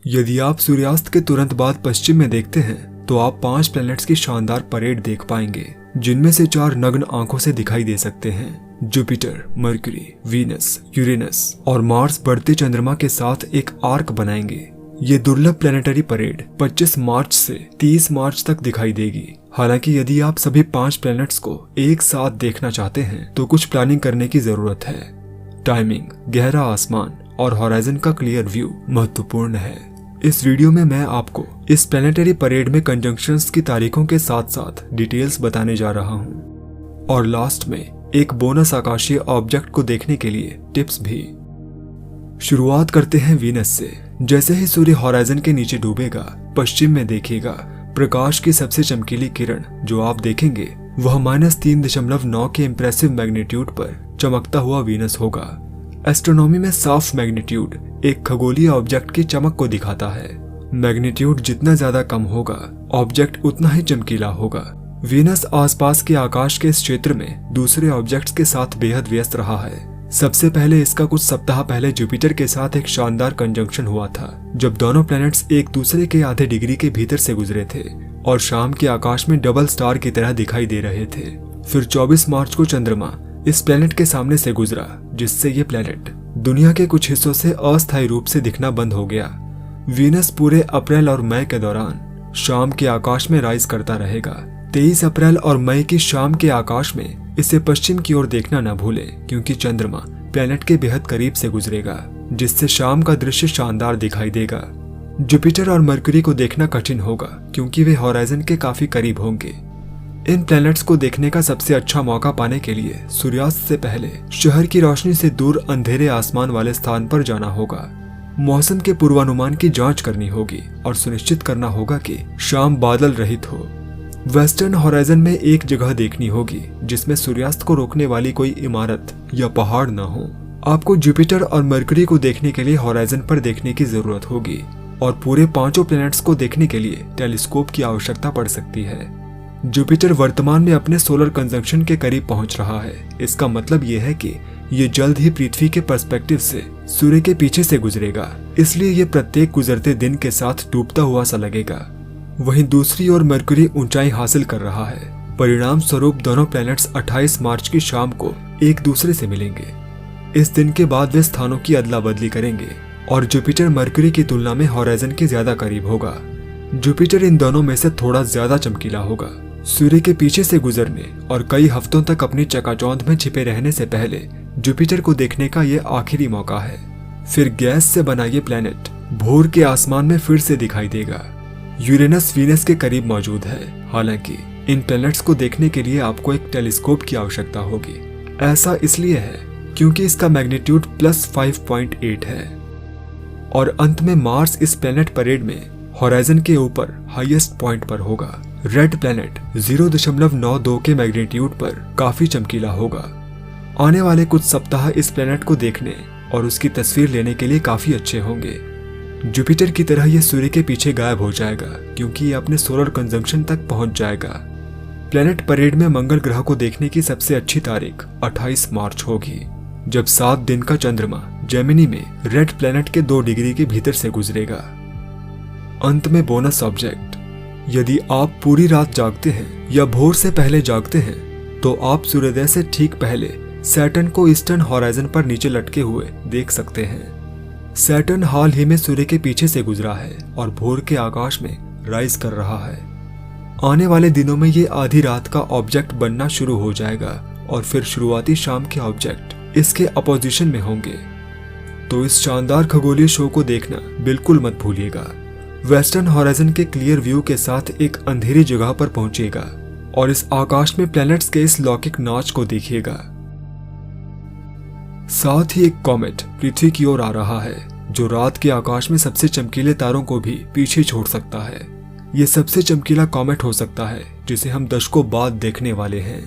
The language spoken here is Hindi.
यदि आप सूर्यास्त के तुरंत बाद पश्चिम में देखते हैं तो आप 5 प्लैनेट्स की शानदार परेड देख पाएंगे, जिनमें से 4 नग्न आंखों से दिखाई दे सकते हैं। जुपिटर, मरकरी, वीनस, यूरेनस और मार्स बढ़ते चंद्रमा के साथ एक आर्क बनाएंगे। ये दुर्लभ प्लैनेटरी परेड 25 मार्च से 30 मार्च तक दिखाई देगी। हालांकि यदि आप सभी 5 प्लैनेट्स को एक साथ देखना चाहते हैं तो कुछ प्लानिंग करने की जरूरत है। टाइमिंग, गहरा आसमान और हॉराइजन का क्लियर व्यू महत्वपूर्ण है। इस वीडियो में मैं आपको इस प्लैनेटरी परेड में कंजंक्शंस की तारीखों के साथ साथ डिटेल्स बताने जा रहा हूँ और लास्ट में एक बोनस आकाशीय ऑब्जेक्ट को देखने के लिए टिप्स भी। शुरुआत करते हैं वीनस से। जैसे ही सूर्य हॉराइजन के नीचे डूबेगा, पश्चिम में देखिएगा, प्रकाश की सबसे चमकीली किरण जो आप देखेंगे वह -3.9 के इम्प्रेसिव मैग्नीट्यूड पर चमकता हुआ वीनस होगा। एस्ट्रोनॉमी में साफ मैग्नीट्यूड एक खगोलीय ऑब्जेक्ट की चमक को दिखाता है। मैग्नीट्यूड जितना ज्यादा कम होगा, ऑब्जेक्ट उतना ही चमकीला होगा। वीनस आसपास के आकाश के इस क्षेत्र में दूसरे ऑब्जेक्ट्स के साथ बेहद व्यस्त रहा है। सबसे पहले इसका कुछ सप्ताह पहले जुपिटर के साथ एक शानदार कंजंक्शन हुआ था, जब दोनों प्लैनेट्स एक दूसरे के आधे डिग्री के भीतर से गुजरे थे और शाम के आकाश में डबल स्टार की तरह दिखाई दे रहे थे। फिर 24 मार्च को चंद्रमा इस प्लैनेट के सामने से गुजरा, जिससे ये प्लैनेट दुनिया के कुछ हिस्सों से अस्थायी रूप से दिखना बंद हो गया। वीनस पूरे अप्रैल और मई के दौरान शाम के आकाश में राइज करता रहेगा। 23 अप्रैल और मई की शाम के आकाश में इसे पश्चिम की ओर देखना न भूलें, क्योंकि चंद्रमा प्लैनेट के बेहद करीब से गुजरेगा, जिससे शाम का दृश्य शानदार दिखाई देगा। जुपिटर और मरकरी को देखना कठिन होगा, क्योंकि वे हॉराइजन के काफी करीब होंगे। इन प्लैनेट्स को देखने का सबसे अच्छा मौका पाने के लिए सूर्यास्त से पहले शहर की रोशनी से दूर अंधेरे आसमान वाले स्थान पर जाना होगा। मौसम के पूर्वानुमान की जांच करनी होगी और सुनिश्चित करना होगा कि शाम बादल रहित हो। वेस्टर्न हॉराइजन में एक जगह देखनी होगी जिसमें सूर्यास्त को रोकने वाली कोई इमारत या पहाड़ न हो। आपको जुपिटर और मरकरी को देखने के लिए हॉराइजन पर देखने की जरूरत होगी और पूरे 5 प्लैनेट्स को देखने के लिए टेलीस्कोप की आवश्यकता पड़ सकती है। जुपिटर वर्तमान में अपने सोलर कंजंक्शन के करीब पहुंच रहा है। इसका मतलब यह है कि ये जल्द ही पृथ्वी के पर्सपेक्टिव से सूर्य के पीछे से गुजरेगा, इसलिए ये प्रत्येक गुजरते दिन के साथ डूबता हुआ सा लगेगा। वहीं दूसरी ओर मरकरी ऊंचाई हासिल कर रहा है। परिणाम स्वरूप दोनों प्लैनेट्स 28 मार्च की शाम को एक दूसरे से मिलेंगे। इस दिन के बाद वे स्थानों की अदला बदली करेंगे और जुपिटर मरकरी की तुलना में हॉराइजन के ज्यादा करीब होगा। जुपिटर इन दोनों में से थोड़ा ज्यादा चमकीला होगा। सूर्य के पीछे से गुजरने और कई हफ्तों तक अपनी चकाचौंध में छिपे रहने से पहले जुपिटर को देखने का यह आखिरी मौका है। फिर गैस से बना ये प्लैनेट भोर के आसमान में फिर से दिखाई देगा। यूरेनस वीनस के करीब मौजूद है। हालांकि इन प्लैनेट्स को देखने के लिए आपको एक टेलीस्कोप की आवश्यकता होगी। ऐसा इसलिए है क्योंकि इसका मैग्नीट्यूड +5.8 है। और अंत में मार्स इस प्लैनेट परेड में हॉराइजन के ऊपर हाईएस्ट पॉइंट पर होगा। रेड प्लैनेट 0.92 के मैग्नीट्यूड पर काफी चमकीला होगा। आने वाले कुछ सप्ताह इस प्लैनेट को देखने और उसकी तस्वीर लेने के लिए काफी अच्छे होंगे। जुपिटर की तरह यह सूर्य के पीछे गायब हो जाएगा, क्योंकि ये अपने सोलर कंजंक्शन तक पहुंच जाएगा। प्लैनेट परेड में मंगल ग्रह को देखने की सबसे अच्छी तारीख 28 मार्च होगी, जब 7 दिन का चंद्रमा जेमिनी में रेड प्लैनेट के 2 डिग्री के भीतर से गुजरेगा। अंत में बोनस ऑब्जेक्ट। यदि आप पूरी रात जागते हैं या भोर से पहले जागते हैं तो आप सूर्योदय से ठीक पहले सैटर्न को ईस्टर्न हॉराइजन पर नीचे लटके हुए देख सकते हैं। सैटर्न हाल ही में सूर्य के पीछे से गुजरा है और भोर के आकाश में राइज कर रहा है। आने वाले दिनों में ये आधी रात का ऑब्जेक्ट बनना शुरू हो जाएगा और फिर शुरुआती शाम के ऑब्जेक्ट इसके अपोजिशन में होंगे। तो इस शानदार खगोलीय शो को देखना बिल्कुल मत भूलिएगा। वेस्टर्न हॉराइजन के क्लियर व्यू के साथ एक अंधेरी जगह पर पहुंचिएगा और इस आकाश में प्लैनेट्स के इस लौकिक नाच को देखिएगा। साथ ही एक कॉमेट पृथ्वी की ओर आ रहा है, जो रात के आकाश में सबसे चमकीले तारों को भी पीछे छोड़ सकता है। ये सबसे चमकीला कॉमेट हो सकता है जिसे हम दशकों बाद देखने वाले हैं।